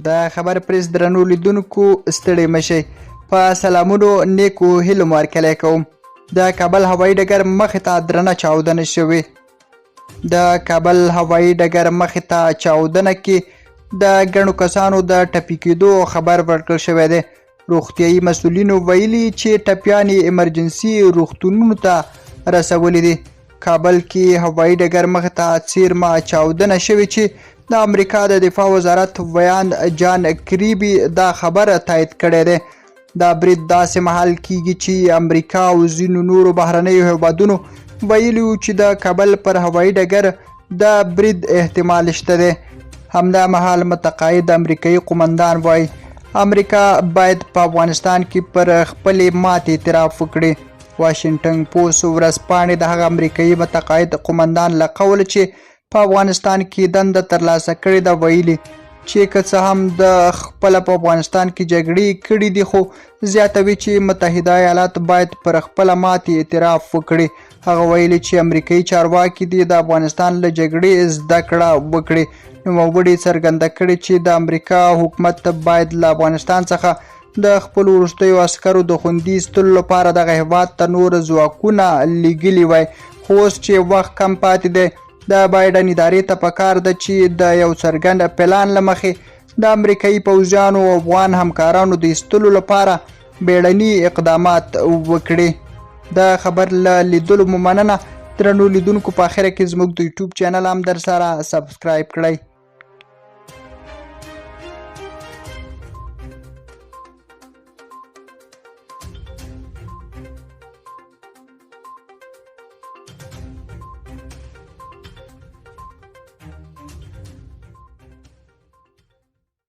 د خبر پریس درنو لیدونکو ستړي مشئ په سلامونو نیکو هیلو مو هرکلی کوم. د کابل هوایي ډګر مخې ته درنه چاودنه شوې. د کابل هوایي ډګر مخې ته چاودنه کې د ګڼو کسانو د ټپي کېدو خبر ورکړل شوی دی. روغتیایي مسؤلینو ویلي چې ټپیان یې ایمرجنسي روغتونونو ته رسولي دي. کابل کې هوایي ډګر مخې ته څیرمه چاودنه شوې چې د امریکا د دفاع وزارت ویان جان کریبي دا خبره تایید کړې ده. دا برید داسې مهال کیږي چې امریکا او ځینو نورو بهرنیو هیوادونو ویلي وو چې د کابل پر هوایي ډګر د برید احتمال شته دی. همدا مهال متقاعد امریکایي قومندان وایي امریکا باید په افغانستان کې پر خپلې ماتې اعتراف وکړي. واشنګټن پوسټ ورځپاڼې د هغه امریکایي متقاعد قومندان له قوله چې په افغانستان کې دنده ترلاسه کړې ده ویلي چې که څه هم د خپله په افغانستان کې جګړې کړي دي خو زیاتوي چې متحده ایالات باید پر خپله ماتې اعتراف وکړي. هغه ویلي چې امریکایي چارواکي دي د افغانستان له جګړې زده کړه وکړي. نوموړي څرګنده کړې چې د امریکا حکومت باید له افغانستان څخه د خپلو وروستیو عسکرو د خوندي ایستلو لپاره دغه هیواد ته نور ځواکونه لیږلي وای. خو اوس چې وخت کم پاتې دی د بایډن ادارې ته پکار ده چې د یو څرګند پلان له مخې د امریکایي پوځیانو او افغان همکارانو د ایستلو لپاره بیړني اقدامات وکړي. د خبر له لیدلو مو مننه. درنو لیدونکو په اخره کې زموږ د یوټیوب چینل هم در سره سبسکرایب کړئ.